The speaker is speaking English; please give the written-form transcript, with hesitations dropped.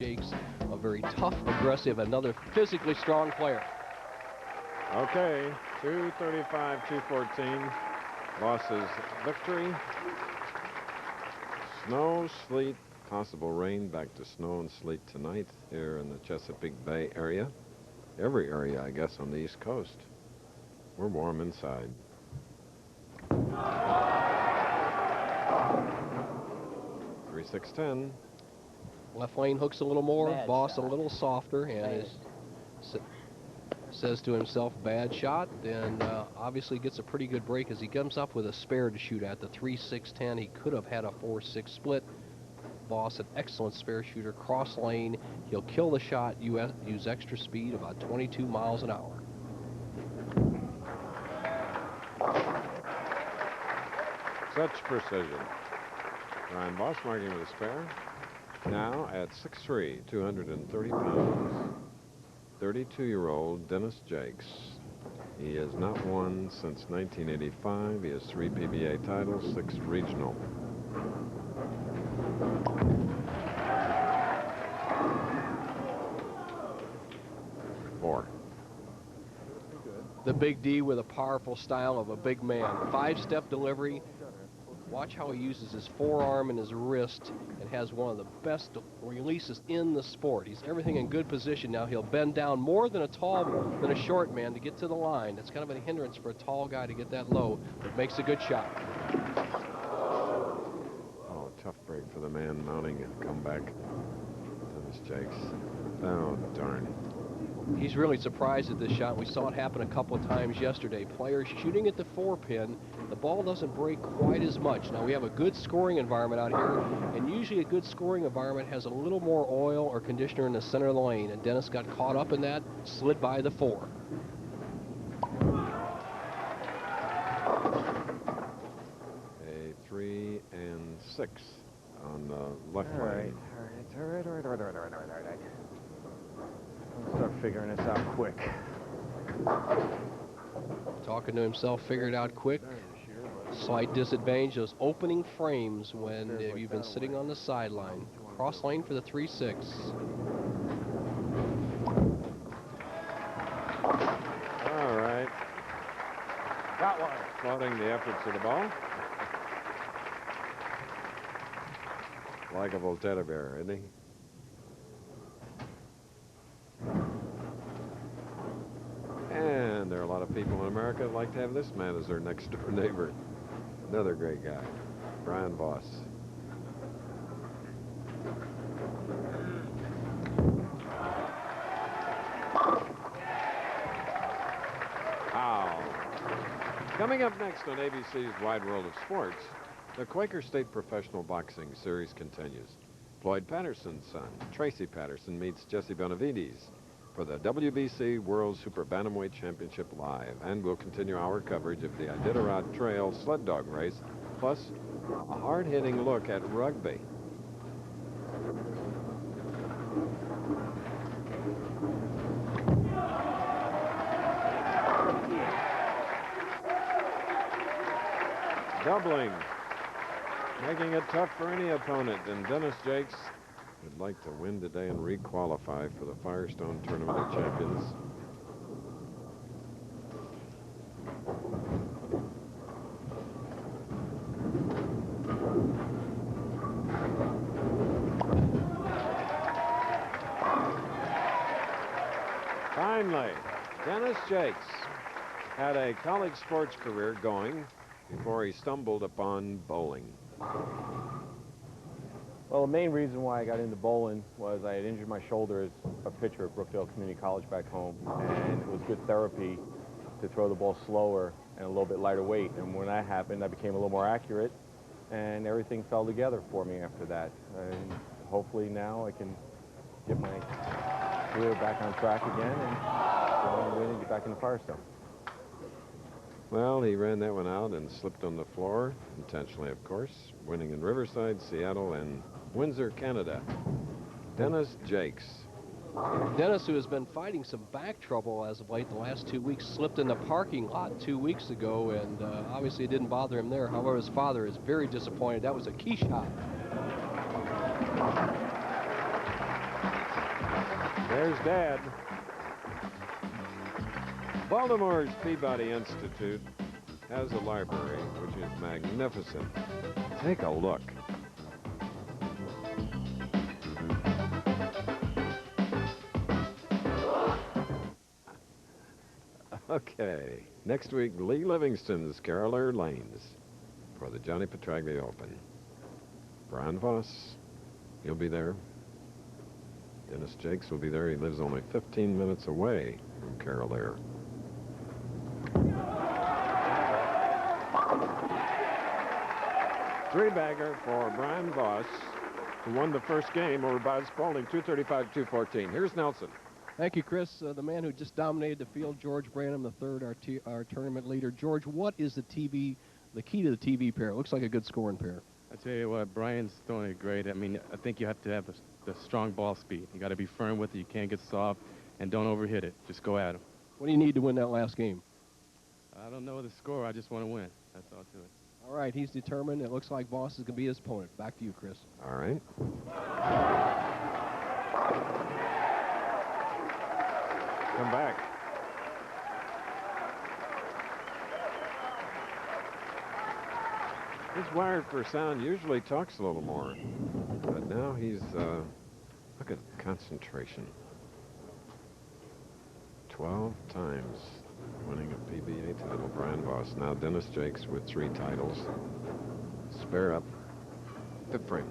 Jacques, a very tough, aggressive, another physically strong player. Okay, 235, 214. Voss's victory. Snow, sleet, possible rain. Back to snow and sleet tonight here in the Chesapeake Bay area. Every area, I guess, on the East Coast. We're warm inside. Three, 6-10. Left lane hooks a little more, Voss a little softer, and says to himself, bad shot, and obviously gets a pretty good break as he comes up with a spare to shoot at the 3-6-10. He could have had a 4-6 split. Voss, an excellent spare shooter, cross lane. He'll kill the shot, use extra speed, about 22 miles an hour. Such precision. Brian Voss marking with a spare. Now at 6'3", 230 pounds, 32-year-old Dennis Jacques. He has not won since 1985. He has 3 PBA titles, 6 regional. Four. The big D with a powerful style of a big man. 5-step delivery. Watch how he uses his forearm and his wrist and has one of the best releases in the sport. He's everything in good position. Now he'll bend down more than a short man to get to the line. That's kind of a hindrance for a tall guy to get that low, but makes a good shot. Oh, tough break for the man mounting a comeback. Dennis Jacques. Oh, darn. He's really surprised at this shot. We saw it happen a couple of times yesterday. Players shooting at the 4-pin, the ball doesn't break quite as much. Now we have a good scoring environment out here, and usually a good scoring environment has a little more oil or conditioner in the center of the lane, and Dennis got caught up in that, slid by the 4. A 3 and 6 on the left lane. All right. Let's start figuring this out quick. Talking to himself, figured out quick. Slight disadvantage, those opening frames when you've been sitting on the sideline. Cross lane for the 3-6. All right. Got one. Applauding the efforts of the ball. Like a Volterra bear, isn't he? And there are a lot of people in America that like to have this man as their next door neighbor. Another great guy, Brian Voss. Wow. Coming up next on ABC's Wide World of Sports, the Quaker State Professional Boxing Series continues. Floyd Patterson's son, Tracy Patterson, meets Jesse Benavides for the WBC World Super Bantamweight Championship live, and we'll continue our coverage of the Iditarod Trail sled dog race, plus a hard-hitting look at rugby. Doubling, making it tough for any opponent, and Dennis Jacques would like to win today and re-qualify for the Firestone Tournament of Champions. Finally, Dennis Jacques had a college sports career going before he stumbled upon bowling. Well, the main reason why I got into bowling was I had injured my shoulder as a pitcher at Brookdale Community College back home, and it was good therapy to throw the ball slower and a little bit lighter weight. And when that happened, I became a little more accurate, and everything fell together for me after that. And hopefully now I can get my career back on track again and go on win and get back in the Firestone. Well, he ran that one out and slipped on the floor, intentionally, of course, winning in Riverside, Seattle, and Windsor, Canada. Dennis Jacques. Dennis, who has been fighting some back trouble as of late the last 2 weeks, slipped in the parking lot 2 weeks ago, and obviously it didn't bother him there. However, his father is very disappointed. That was a key shot. There's Dad. Baltimore's Peabody Institute has a library which is magnificent. Take a look. Okay, next week, Lee Livingston's Carolina Lanes for the Johnny Petraglia Open. Brian Voss, he'll be there. Dennis Jacques will be there. He lives only 15 minutes away from Carolina. Three-bagger for Brian Voss, who won the first game over Bud Spalding, 235-214. Here's Nelson. Thank you, Chris. The man who just dominated the field, George Branham III, our tournament leader. George, what is the key to the TV pair? It looks like a good scoring pair. I tell you what, Brian's throwing it great. I mean, I think you have to have the strong ball speed. You got to be firm with it. You can't get soft, and don't overhit it. Just go at him. What do you need to win that last game? I don't know the score. I just want to win. That's all to it. All right, he's determined. It looks like Voss is going to be his opponent. Back to you, Chris. All right. Come back. He's wired for sound, usually talks a little more. But now he's, look at concentration. 12 times winning a PBA title, Brian Voss. Now Dennis Jacques with 3 titles. Spare up. Fifth frame.